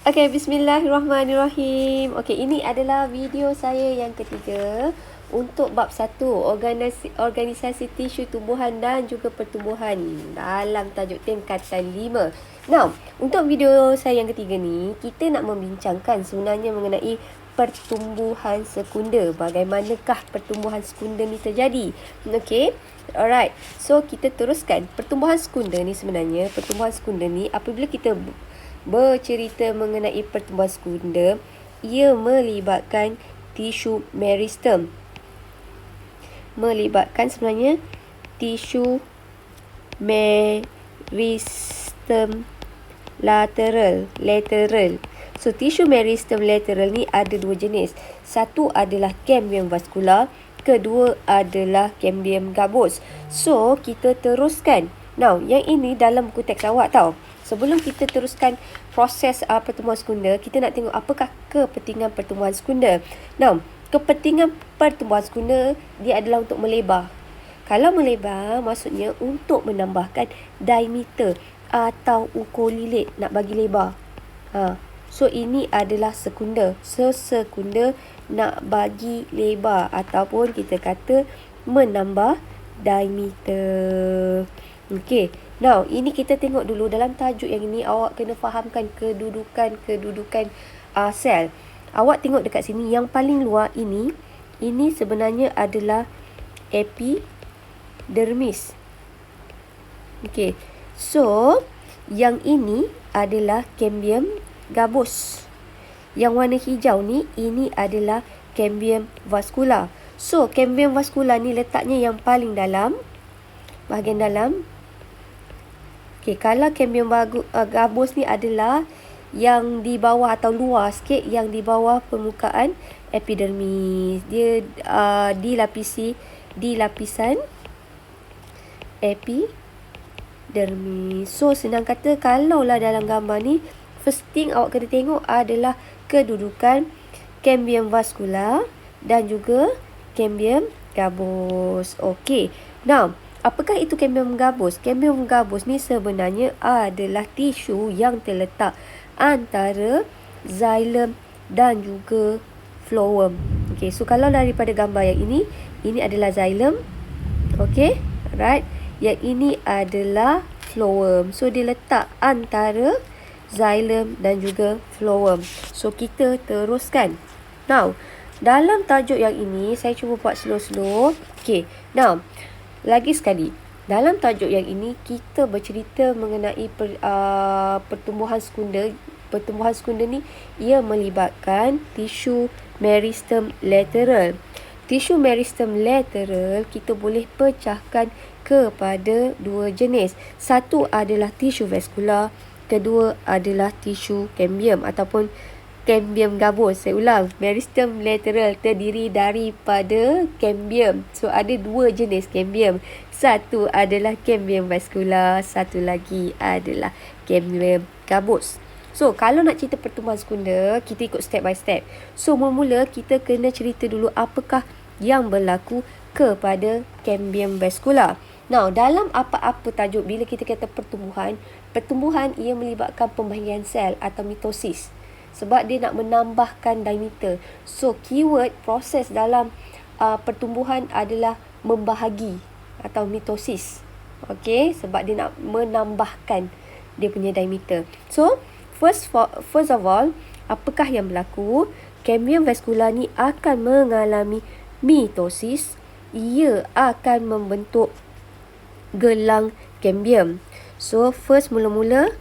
Okey, bismillahirrahmanirrahim. Okey, ini adalah video saya yang ketiga untuk bab 1, organisasi tisu tumbuhan dan juga pertumbuhan dalam tajuk tingkatan 5. Now, untuk video saya yang ketiga ni, kita nak membincangkan sebenarnya mengenai pertumbuhan sekunder. Bagaimanakah pertumbuhan sekunder ni terjadi? Okey. Alright. So, kita teruskan. Pertumbuhan sekunder ni sebenarnya, apabila kita bercerita mengenai pertumbuhan sekunder, ia melibatkan tisu meristem. Sebenarnya tisu meristem lateral. So, tisu meristem lateral ni ada dua jenis. Satu adalah cambium vascular, kedua adalah cambium gabus. So, kita teruskan. Now, yang ini dalam buku teks awak tau. Sebelum kita teruskan proses pertumbuhan sekunder, kita nak tengok apakah kepentingan pertumbuhan sekunder. Now, kepentingan pertumbuhan sekunder dia adalah untuk melebar. Kalau melebar, maksudnya untuk menambahkan diameter atau ukur lilit nak bagi lebar. So, ini adalah sekunder. Sekunder nak bagi lebar ataupun kita kata menambah diameter. Okey. Now, ini kita tengok dulu dalam tajuk yang ini, awak kena fahamkan kedudukan sel. Awak tengok dekat sini, yang paling luar ini sebenarnya adalah epidermis. Okey. So, yang ini adalah cambium gabus. Yang warna hijau ni, ini adalah cambium vascular. So, cambium vascular ni letaknya yang paling dalam, bahagian dalam. Okey, kalau cambium gabus ni adalah yang di bawah atau luar sikit, yang di bawah permukaan epidermis. Dia di lapisan epidermis. So, senang kata, kalaulah dalam gambar ni, first thing awak kena tengok adalah kedudukan cambium vascular dan juga cambium gabus. Okey. Now, apakah itu cambium gabus? Cambium gabus ni sebenarnya adalah tisu yang terletak antara xylem dan juga phloem. Okey, so kalau daripada gambar yang ini adalah xylem. Okey, alright. Yang ini adalah phloem. So, dia letak antara xylem dan juga phloem. So, kita teruskan. Now, dalam tajuk yang ini, saya cuba buat slow-slow. Okey, now, lagi sekali, dalam tajuk yang ini kita bercerita mengenai pertumbuhan sekunder. Pertumbuhan sekunder ni ia melibatkan tisu meristem lateral. Tisu meristem lateral kita boleh pecahkan kepada dua jenis. Satu adalah tisu vaskular, kedua adalah tisu cambium ataupun cambium gabus. Saya ulang, meristem lateral terdiri daripada cambium. So, ada dua jenis cambium. Satu adalah cambium vascular, satu lagi adalah cambium gabus. So, kalau nak cerita pertumbuhan sekunder, kita ikut step by step. So, mula-mula kita kena cerita dulu apakah yang berlaku kepada cambium vascular. Now, dalam apa-apa tajuk, bila kita kata pertumbuhan ia melibatkan pembahagian sel atau mitosis. Sebab dia nak menambahkan diameter. So, keyword proses dalam pertumbuhan adalah membahagi atau mitosis. Okey, sebab dia nak menambahkan dia punya diameter. So, first of all, apakah yang berlaku? Cambium vascular ni akan mengalami mitosis. Ia akan membentuk gelang cambium. So, first mula-mula,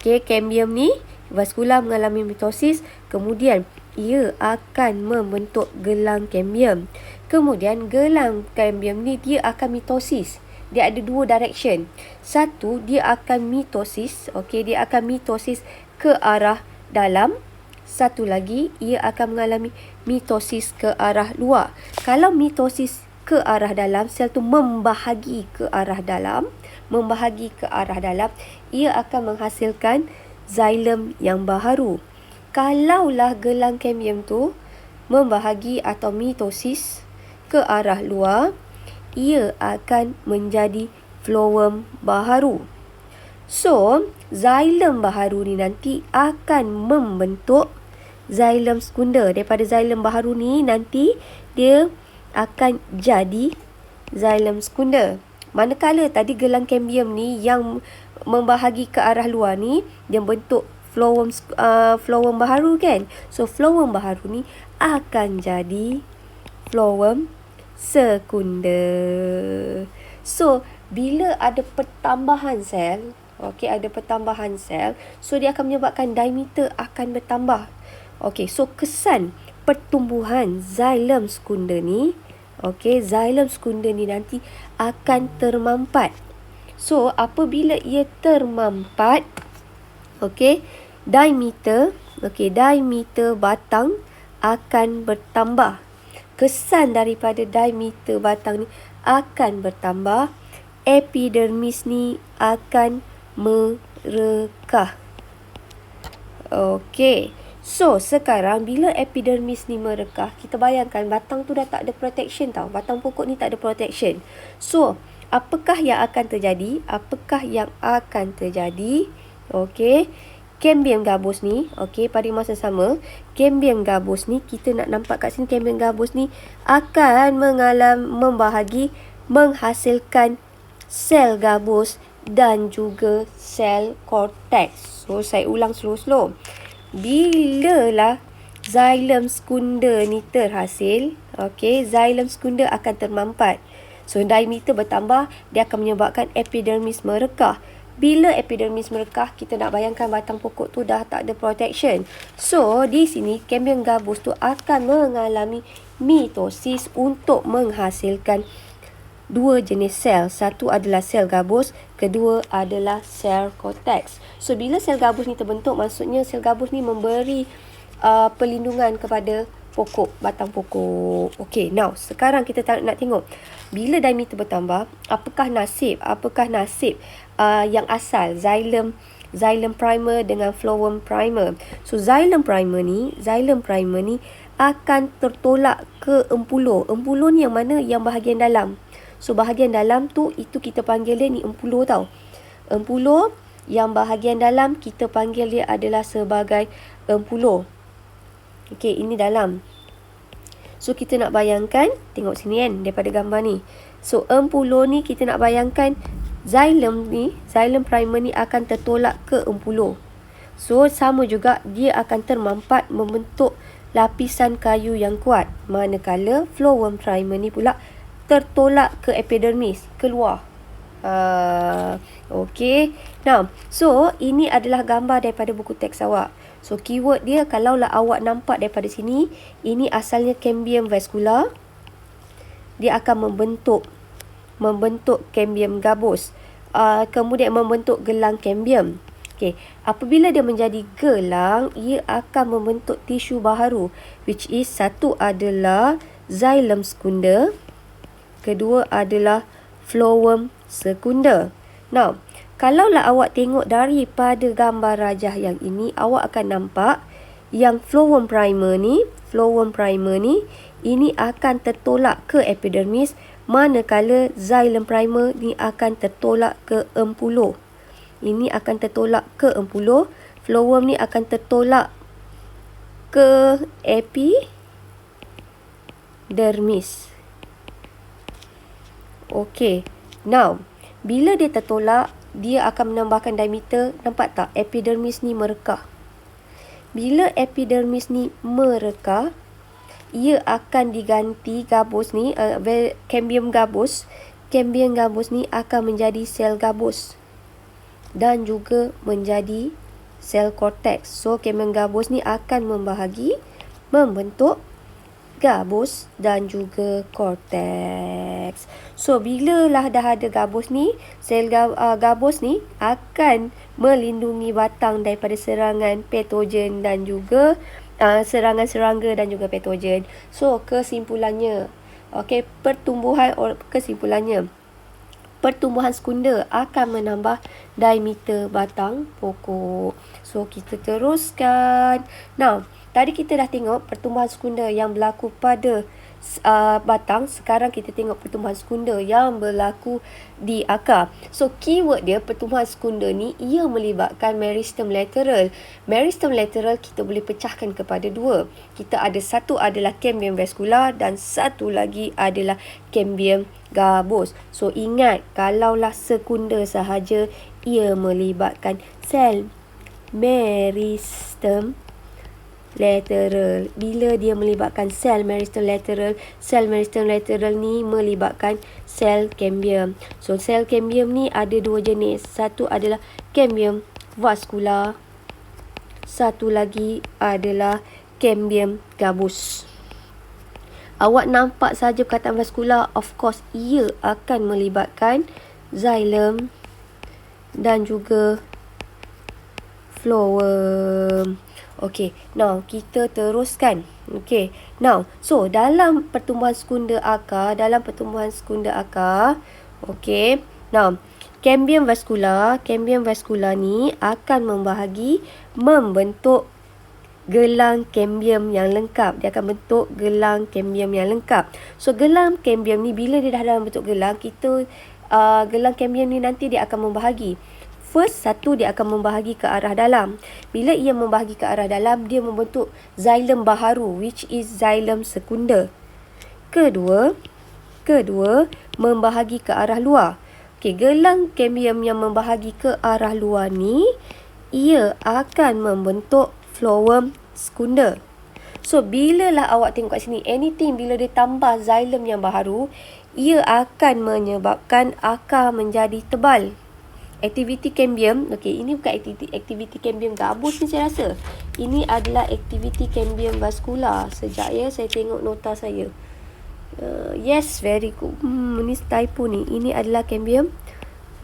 cambium ni vaskular mengalami mitosis, kemudian ia akan membentuk gelang cambium. Kemudian gelang cambium ni dia akan mitosis. Dia ada dua direction. Satu, dia akan mitosis, dia akan mitosis ke arah dalam. Satu lagi, ia akan mengalami mitosis ke arah luar. Kalau mitosis ke arah dalam, sel tu membahagi ke arah dalam, ia akan menghasilkan xylem yang baharu. Kalaulah gelang cambium tu membahagi atau mitosis ke arah luar, ia akan menjadi phloem baharu. So, xylem baharu ni nanti akan membentuk xylem sekunder. Daripada xylem baharu ni nanti dia akan jadi xylem sekunder. Manakala tadi gelang cambium ni yang membahagi ke arah luar ni dia bentuk phloem baharu kan. So, phloem baharu ni akan jadi phloem sekunder. So, bila ada pertambahan sel, ada pertambahan sel, so dia akan menyebabkan diameter akan bertambah. So kesan pertumbuhan xylem sekunder ni, xylem sekunder ni nanti akan termampat. So apabila ia termampat, diameter batang akan bertambah. Kesan daripada diameter batang ni akan bertambah. Epidermis ni akan merekah. So sekarang bila epidermis ni merekah, kita bayangkan batang tu dah tak ada protection tau. Batang pokok ni tak ada protection. So apakah yang akan terjadi? Cambium gabus ni, pada masa sama, cambium gabus ni, kita nak nampak kat sini, cambium gabus ni akan menghasilkan sel gabus dan juga sel korteks. So saya ulang slow-slow. Bila lah xylem sekunder ni terhasil, xylem sekunder akan termampat. So diameter bertambah, dia akan menyebabkan epidermis merekah. Bila epidermis merekah, kita nak bayangkan batang pokok tu dah tak ada protection. So di sini cambium gabus tu akan mengalami mitosis untuk menghasilkan dua jenis sel. Satu adalah sel gabus, kedua adalah sel korteks. So bila sel gabus ni terbentuk, maksudnya sel gabus ni memberi perlindungan kepada pokok, batang pokok. Now sekarang kita nak tengok bila diameter bertambah, apakah nasib yang asal xylem primer dengan phloem primer. So xylem primer ni akan tertolak ke empulo. Empulo ni yang mana? Yang bahagian dalam. So bahagian dalam tu, itu kita panggil dia ni empulo tau. Empulo yang bahagian dalam kita panggil dia adalah sebagai empulo. Ini dalam. So kita nak bayangkan, tengok sini kan, daripada gambar ni. So empulo ni kita nak bayangkan xylem primer ni akan tertolak ke empulo. So sama juga dia akan termampat membentuk lapisan kayu yang kuat. Manakala phloem primer ni pula tertolak ke epidermis, keluar. Now, so ini adalah gambar daripada buku teks awak. So keyword dia, kalaulah awak nampak daripada sini, ini asalnya cambium vascular. Dia akan membentuk cambium gabus. Kemudian membentuk gelang cambium. Apabila dia menjadi gelang, ia akan membentuk tisu baharu, which is satu adalah xylem sekunder, kedua adalah phloem sekunder. Now, kalaulah awak tengok daripada gambar rajah yang ini, awak akan nampak yang phloem primer ni ini akan tertolak ke epidermis, manakala xylem primer ni akan tertolak ke empulo. Ini akan tertolak ke empulo, phloem ni akan tertolak ke epidermis. Now, bila dia tertolak, dia akan menambahkan diameter. Nampak tak? Epidermis ni merekah. Bila epidermis ni merekah, ia akan diganti gabus ni, cambium gabus ni akan menjadi sel gabus dan juga menjadi sel korteks. So cambium gabus ni akan membentuk gabus dan juga korteks. So bila lah dah ada gabus ni, sel gabus ni akan melindungi batang daripada serangan patogen dan juga serangan serangga dan juga patogen. So kesimpulannya, pertumbuhan sekunder akan menambah diameter batang pokok. So kita teruskan. Now, tadi kita dah tengok pertumbuhan sekunder yang berlaku pada batang. Sekarang kita tengok pertumbuhan sekunda yang berlaku di akar. So keyword dia pertumbuhan sekunda ni ia melibatkan meristem lateral. Meristem lateral kita boleh pecahkan kepada dua. Kita ada satu adalah cambium vascular dan satu lagi adalah cambium gabus. So ingat, kalaulah sekunda sahaja ia melibatkan sel meristem lateral. Bila dia melibatkan sel meristem lateral ni melibatkan sel cambium. So sel cambium ni ada dua jenis. Satu adalah cambium vascular, satu lagi adalah cambium gabus. Awak nampak saja perkataan vascular, of course ia akan melibatkan xylem dan juga phloem. Okey, now kita teruskan. Okey, now so dalam pertumbuhan sekunda akar, okey, now cambium vascular ni akan membentuk gelang cambium yang lengkap. Dia akan bentuk gelang cambium yang lengkap. So gelang cambium ni bila dia dah dalam bentuk gelang, gelang cambium ni nanti dia akan membahagi. First, satu dia akan membahagi ke arah dalam. Bila ia membahagi ke arah dalam, dia membentuk xylem baharu, which is xylem sekunda. Kedua, membahagi ke arah luar. Okey, gelang cambium yang membahagi ke arah luar ni, ia akan membentuk phloem sekunda. So, bilalah awak tengok kat sini, anything bila dia tambah xylem yang baharu, ia akan menyebabkan akar menjadi tebal. Aktiviti cambium, okey, ini bukan aktiviti cambium gabus ni saya rasa. Ini adalah aktiviti cambium vascular. Sekejap ya, saya tengok nota saya. Yes, very good. Ini typo ni. Ini adalah cambium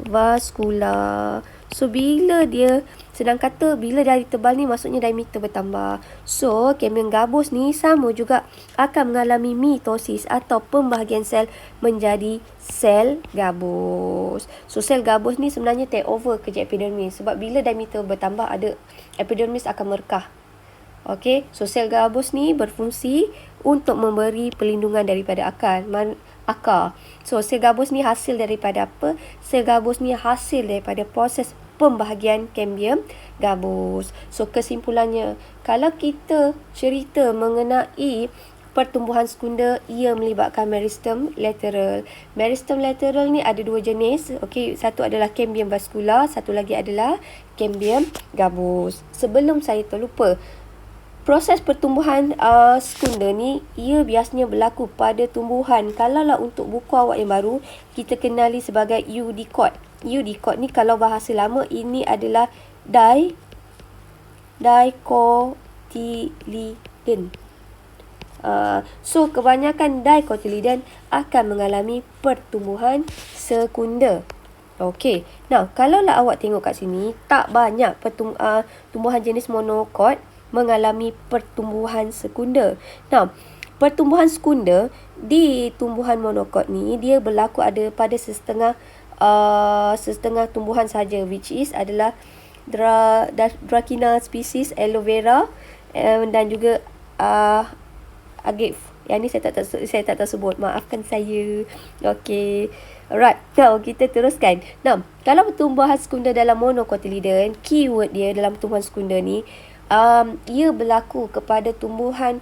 vascular. So, bila dia, senang kata, bila dari tebal ni maksudnya diameter bertambah. So, cambium gabus ni sama juga akan mengalami mitosis atau pembahagian sel menjadi sel gabus. So, sel gabus ni sebenarnya take over kerja epidermis. Sebab bila diameter bertambah, ada epidermis akan merekah. Okey, so sel gabus ni berfungsi untuk memberi perlindungan daripada akar. So, sel gabus ni hasil daripada apa? Sel gabus ni hasil daripada proses pembahagian cambium gabus. So, kesimpulannya, kalau kita cerita mengenai pertumbuhan sekunda, ia melibatkan meristem lateral. Meristem lateral ni ada dua jenis. Okey, satu adalah cambium vascular, satu lagi adalah cambium gabus. Sebelum saya terlupa, proses pertumbuhan sekunda ni, ia biasanya berlaku pada tumbuhan. Kalaulah untuk buku awak yang baru, kita kenali sebagai eudicot. Eudicot ni kalau bahasa lama, ini adalah dicotyledon. So, kebanyakan dicotyledon akan mengalami pertumbuhan sekunda. Okey, now kalaulah awak tengok kat sini, tak banyak tumbuhan jenis monokot mengalami pertumbuhan sekunda. Now, pertumbuhan sekunda di tumbuhan monokot ni, dia berlaku ada pada setengah tumbuhan saja, which is adalah Dracæna species, aloe vera, dan juga agave. Yang ni saya tak tahu sebut, maafkan saya. Okey, alright, now kita teruskan. Now, kalau pertumbuhan sekunda dalam monocotyledon, keyword dia dalam pertumbuhan sekunda ni, ia berlaku kepada tumbuhan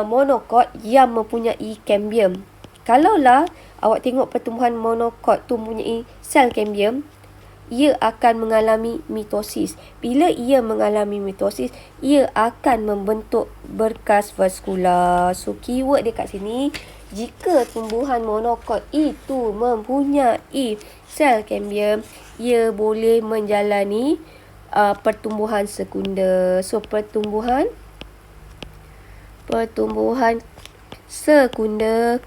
monokot yang mempunyai cambium. Kalaulah awak tengok pertumbuhan monokot mempunyai sel cambium, ia akan mengalami mitosis. Bila ia mengalami mitosis, ia akan membentuk berkas vaskular. So, keyword dia kat sini, jika tumbuhan monokot itu mempunyai sel cambium, ia boleh menjalani pertumbuhan sekunda. So, pertumbuhan sekunda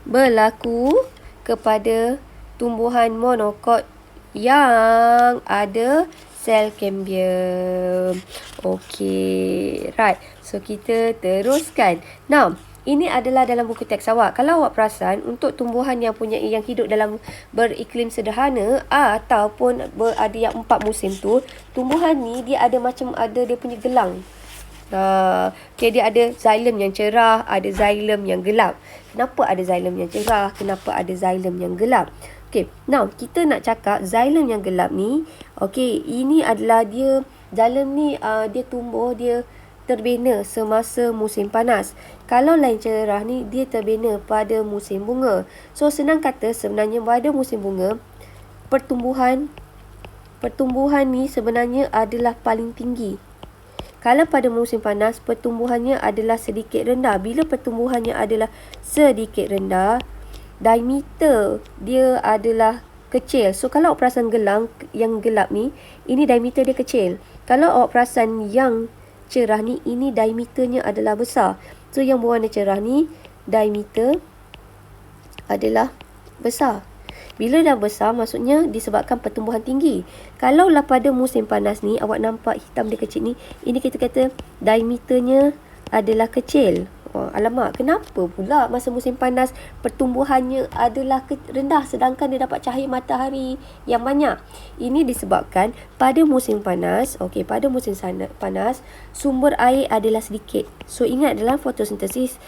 berlaku kepada tumbuhan monokot yang ada sel cambium. Okey, right. So, kita teruskan. Now, ini adalah dalam buku teks awak. Kalau awak perasan, untuk tumbuhan yang hidup dalam beriklim sederhana ataupun berada yang 4 musim tu, tumbuhan ni dia ada dia punya gelang. Okay, dia ada xylem yang cerah, ada xylem yang gelap. Kenapa ada xylem yang cerah? Kenapa ada xylem yang gelap? Okay, now kita nak cakap xylem yang gelap ni. Okay, ini adalah dia, xylem ni dia tumbuh, dia terbina semasa musim panas. Kalau lain cerah ni, dia terbina pada musim bunga. So, senang kata sebenarnya pada musim bunga, pertumbuhan ni sebenarnya adalah paling tinggi. Kalau pada musim panas, pertumbuhannya adalah sedikit rendah. Bila pertumbuhannya adalah sedikit rendah, diameter dia adalah kecil. So, kalau awak perasan gelang yang gelap ni, ini diameter dia kecil. Kalau awak perasan yang cerah ni, ini diameternya adalah besar. So, yang berwarna cerah ni, diameter adalah besar. Bila dah besar, maksudnya disebabkan pertumbuhan tinggi. Kalaulah pada musim panas ni, awak nampak hitam dia kecil ni, ini kita kata diameternya adalah kecil. Alamak, kenapa pula masa musim panas pertumbuhannya adalah rendah sedangkan dia dapat cahaya matahari yang banyak? Ini disebabkan pada musim panas, pada musim panas, sumber air adalah sedikit. So, ingat dalam fotosintesis,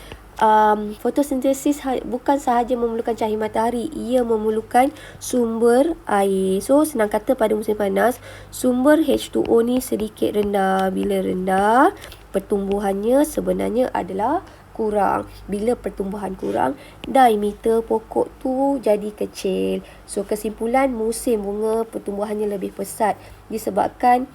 fotosintesis bukan sahaja memerlukan cahaya matahari, ia memerlukan sumber air. So, senang kata pada musim panas, sumber H2O ni sedikit rendah. Bila rendah, pertumbuhannya sebenarnya adalah kurang. Bila pertumbuhan kurang, diameter pokok tu jadi kecil. So, kesimpulan, musim bunga pertumbuhannya lebih pesat disebabkan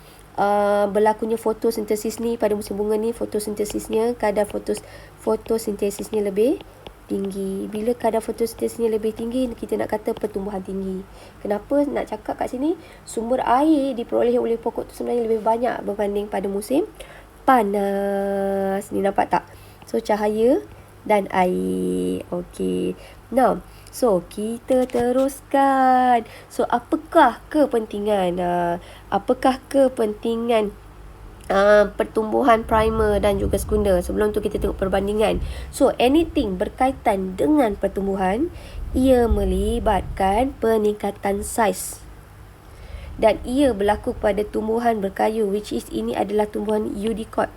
berlakunya fotosintesis ni. Pada musim bunga ni, fotosintesisnya, kadar fotosintesisnya lebih tinggi. Bila kadar fotosintesisnya lebih tinggi, kita nak kata pertumbuhan tinggi. Kenapa nak cakap kat sini? Sumber air diperoleh oleh pokok tu sebenarnya lebih banyak berbanding pada musim panas. Ni nampak tak? So, cahaya dan air. Okey. Now, so kita teruskan. So, apakah kepentingan pertumbuhan primer dan juga sekunder? Sebelum tu kita tengok perbandingan. So, anything berkaitan dengan pertumbuhan, ia melibatkan peningkatan saiz. Dan ia berlaku pada tumbuhan berkayu, which is ini adalah tumbuhan eudicot.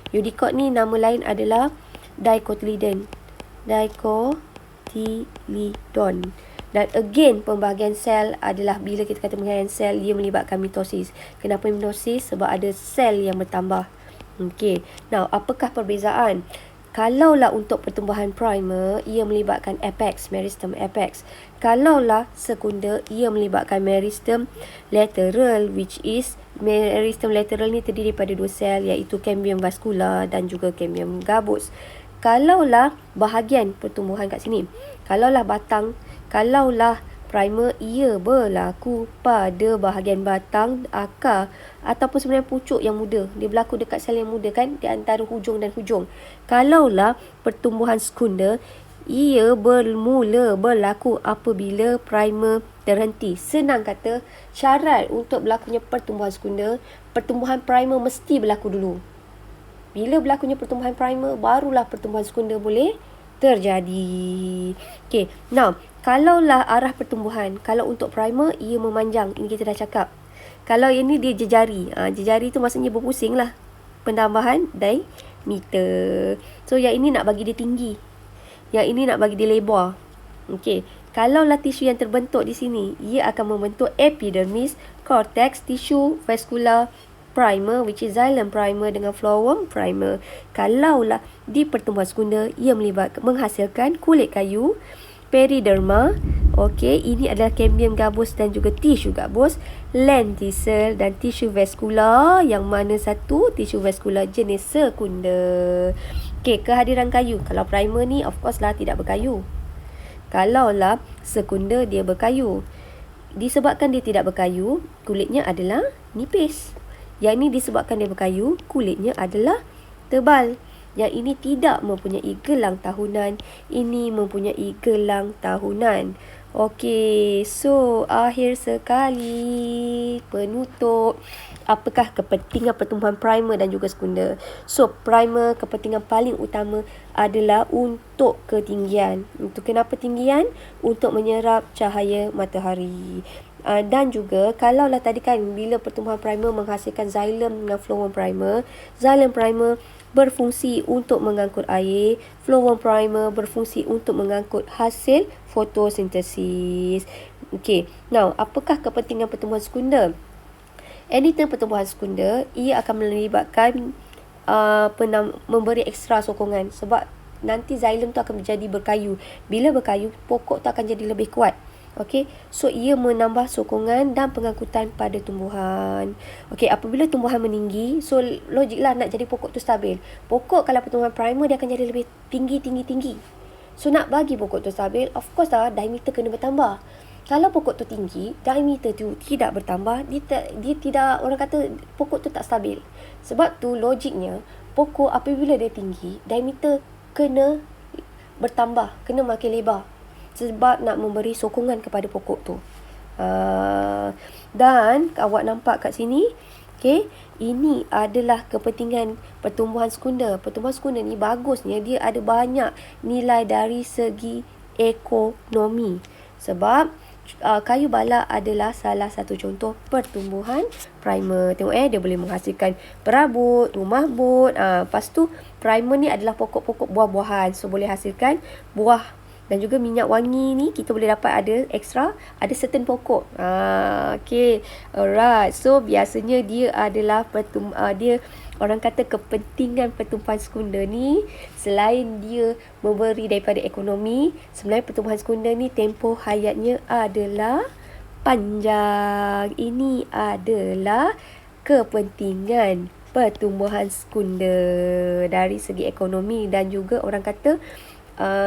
Eudicot ni nama lain adalah dicotyledon. Dan again, pembahagian sel adalah, bila kita kata pembahagian sel, ia melibatkan mitosis. Kenapa mitosis? Sebab ada sel yang bertambah. Okey. Now, apakah perbezaan? Kalaulah untuk pertumbuhan primer, ia melibatkan apex, meristem apex. Kalaulah sekunder, ia melibatkan meristem lateral, which is meristem lateral ni terdiri daripada dua sel, iaitu cambium vascular dan juga cambium gabus. Kalaulah bahagian pertumbuhan kat sini, kalaulah primer, ia berlaku pada bahagian batang, akar ataupun sebenarnya pucuk yang muda. Dia berlaku dekat sel yang muda kan, di antara hujung dan hujung. Kalaulah pertumbuhan sekunder, ia bermula berlaku apabila primer terhenti. Senang kata, syarat untuk berlakunya pertumbuhan sekunder, pertumbuhan primer mesti berlaku dulu. Bila berlakunya pertumbuhan primer, barulah pertumbuhan sekunder boleh terjadi. Okay, now, kalaulah arah pertumbuhan, kalau untuk primer, ia memanjang. Ini kita dah cakap. Kalau ini dia jejari. Jejari tu maksudnya berpusing lah. Penambahan diameter. So, yang ini nak bagi dia tinggi. Yang ini nak bagi dia lebar. Okay. Kalaulah tisu yang terbentuk di sini, ia akan membentuk epidermis, cortex, tisu vascular primer, which is xylem primer dengan flowerworm primer. Kalaulah di pertumbuhan sekunder, ia menghasilkan kulit kayu, periderma. Okey, ini adalah cambium gabus dan juga tisu gabus, lenticel dan tisu vaskular, yang mana satu tisu vaskular jenis sekunder. Okey, kehadiran kayu. Kalau primer ni of course lah tidak berkayu. Kalaulah sekunder, dia berkayu. Disebabkan dia tidak berkayu, kulitnya adalah nipis. Yang ini disebabkan dia berkayu, kulitnya adalah tebal. Yang ini tidak mempunyai gelang tahunan. Ini mempunyai gelang tahunan. Okey, so akhir sekali, penutup. Apakah kepentingan pertumbuhan primer dan juga sekunder? So, primer, kepentingan paling utama adalah untuk ketinggian. Untuk kenapa tinggian? Untuk menyerap cahaya matahari. Dan juga kalaulah tadi kan bila pertumbuhan primer menghasilkan xylem dengan phloem primer, xylem primer berfungsi untuk mengangkut air, phloem primer berfungsi untuk mengangkut hasil fotosintesis. Okey. Now, apakah kepentingan pertumbuhan sekunder? Anytime pertumbuhan sekunder, ia akan melibatkan memberi ekstra sokongan, sebab nanti xylem tu akan menjadi berkayu. Bila berkayu, pokok tu akan jadi lebih kuat. Okey, so ia menambah sokongan dan pengangkutan pada tumbuhan. Okey, apabila tumbuhan meninggi, so logiklah nak jadi pokok tu stabil. Pokok kalau pertumbuhan primer dia akan jadi lebih tinggi. So nak bagi pokok tu stabil, of course diameter kena bertambah. Kalau pokok tu tinggi, diameter tu tidak bertambah, dia tidak, orang kata pokok tu tak stabil. Sebab tu logiknya, pokok apabila dia tinggi, diameter kena bertambah, kena makin lebar. Sebab nak memberi sokongan kepada pokok tu. Dan awak nampak kat sini, okay, ini adalah kepentingan pertumbuhan sekunder. Pertumbuhan sekunder ni bagusnya dia ada banyak nilai dari segi ekonomi. Sebab kayu balak adalah salah satu contoh pertumbuhan primer. Tengok dia boleh menghasilkan perabot, rumah bot. Lepas tu primer ni adalah pokok-pokok buah-buahan. So boleh hasilkan buah. Dan juga minyak wangi ni kita boleh dapat ada extra, ada certain pokok. Okay. Alright. So biasanya dia adalah dia orang kata kepentingan pertumbuhan sekunder ni, selain dia memberi daripada ekonomi, sebenarnya pertumbuhan sekunder ni tempoh hayatnya adalah panjang. Ini adalah kepentingan pertumbuhan sekunder dari segi ekonomi dan juga orang kata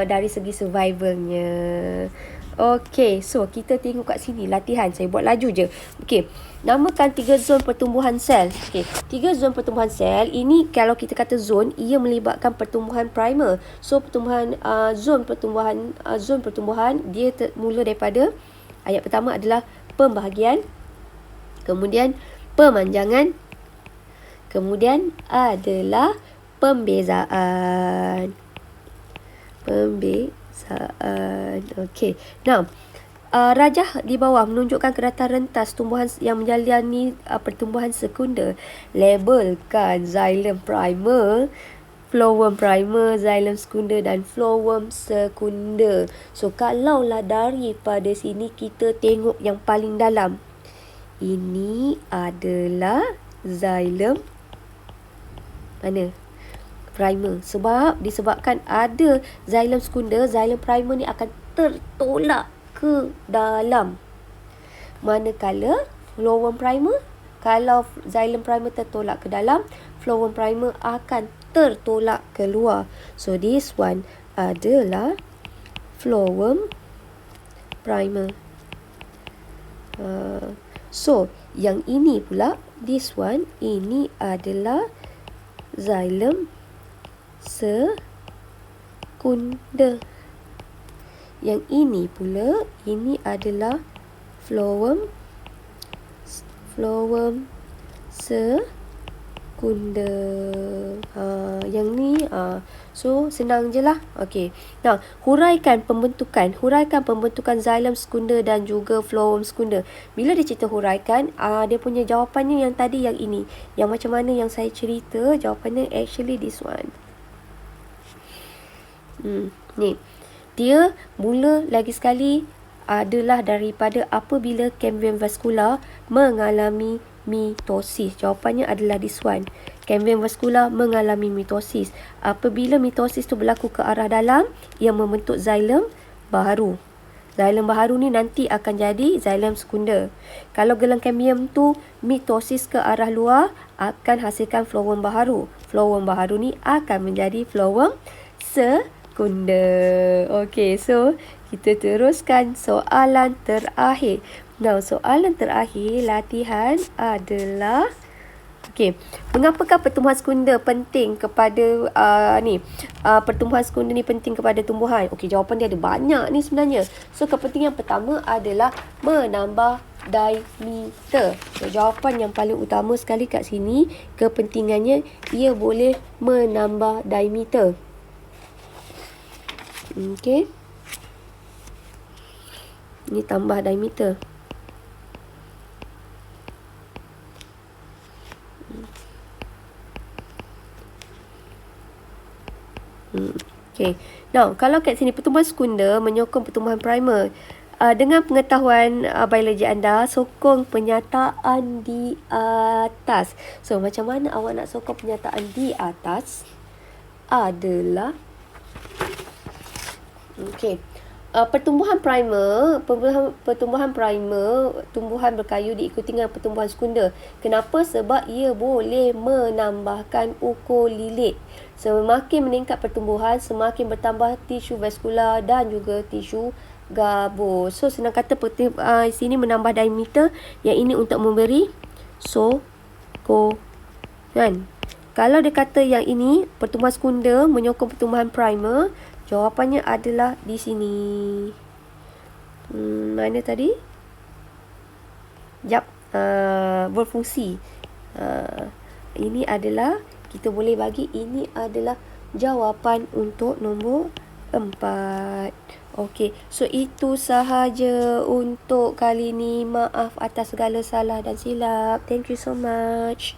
dari segi survivalnya. Okey, so kita tengok kat sini latihan. Saya buat laju je. Okey, namakan 3 zon pertumbuhan sel. Okey, 3 zon pertumbuhan sel. Ini kalau kita kata zon, ia melibatkan pertumbuhan primer. So pertumbuhan zon pertumbuhan dia mula daripada ayat pertama adalah pembahagian, kemudian pemanjangan, kemudian adalah pembezaan. Okey. Now, rajah di bawah menunjukkan kerata rentas tumbuhan yang menjalani pertumbuhan sekunder. Labelkan xylem primer, phloem primer, xylem sekunder dan phloem sekunder. So, kalaulah daripada sini kita tengok yang paling dalam. Ini adalah xylem mana? Primer. Disebabkan ada xylem sekunder, xylem primer ni akan tertolak ke dalam. Manakala phloem primer, kalau xylem primer tertolak ke dalam, phloem primer akan tertolak keluar. So this one adalah phloem primer. So yang ini pula, this one, ini adalah xylem sekunder. Yang ini pula, ini adalah phloem sekunder. Yang ni so senang je lah. Okey. Now, huraikan pembentukan xylem sekunder dan juga phloem sekunder. Bila dia cerita huraikan, dia punya jawapannya yang tadi, yang ini. Yang macam mana yang saya cerita, jawapannya actually this one. Ni. Dia mula lagi sekali adalah daripada apabila Cambium vascular mengalami mitosis. Jawapannya adalah this one. Cambium vascular mengalami mitosis. Apabila mitosis tu berlaku ke arah dalam, ia membentuk xylem baharu. Xylem baharu ni nanti akan jadi xylem sekunder. Kalau gelang cambium tu mitosis ke arah luar, akan hasilkan phloem baharu. Phloem baharu ni akan menjadi phloem sekunder. Okey, so kita teruskan soalan terakhir. Now, soalan terakhir latihan adalah, okey, mengapakah pertumbuhan sekunder penting kepada pertumbuhan sekunder ni penting kepada tumbuhan? Okey, jawapan dia ada banyak ni sebenarnya. So, kepentingan pertama adalah menambah diameter. So, jawapan yang paling utama sekali kat sini, kepentingannya ia boleh menambah diameter. Okey. Ini tambah diameter. Okay. Now, kalau kat sini pertumbuhan sekunder menyokong pertumbuhan primer. Dengan pengetahuan biologi anda, sokong penyataan di atas. So, macam mana awak nak sokong penyataan di atas? Adalah pertumbuhan primer, tumbuhan berkayu diikuti dengan pertumbuhan sekunder. Kenapa? Sebab ia boleh menambahkan ukur lilit. Semakin meningkat pertumbuhan, semakin bertambah tisu vaskular dan juga tisu gabus. So, senang kata sini menambah diameter, yang ini untuk memberi sokongan. Kalau dia kata yang ini, pertumbuhan sekunder menyokong pertumbuhan primer, jawapannya adalah di sini. Mana tadi? Jap, berfungsi. Ini adalah, kita boleh bagi, ini adalah jawapan untuk nombor 4. Okey, so itu sahaja untuk kali ni. Maaf atas segala salah dan silap. Thank you so much.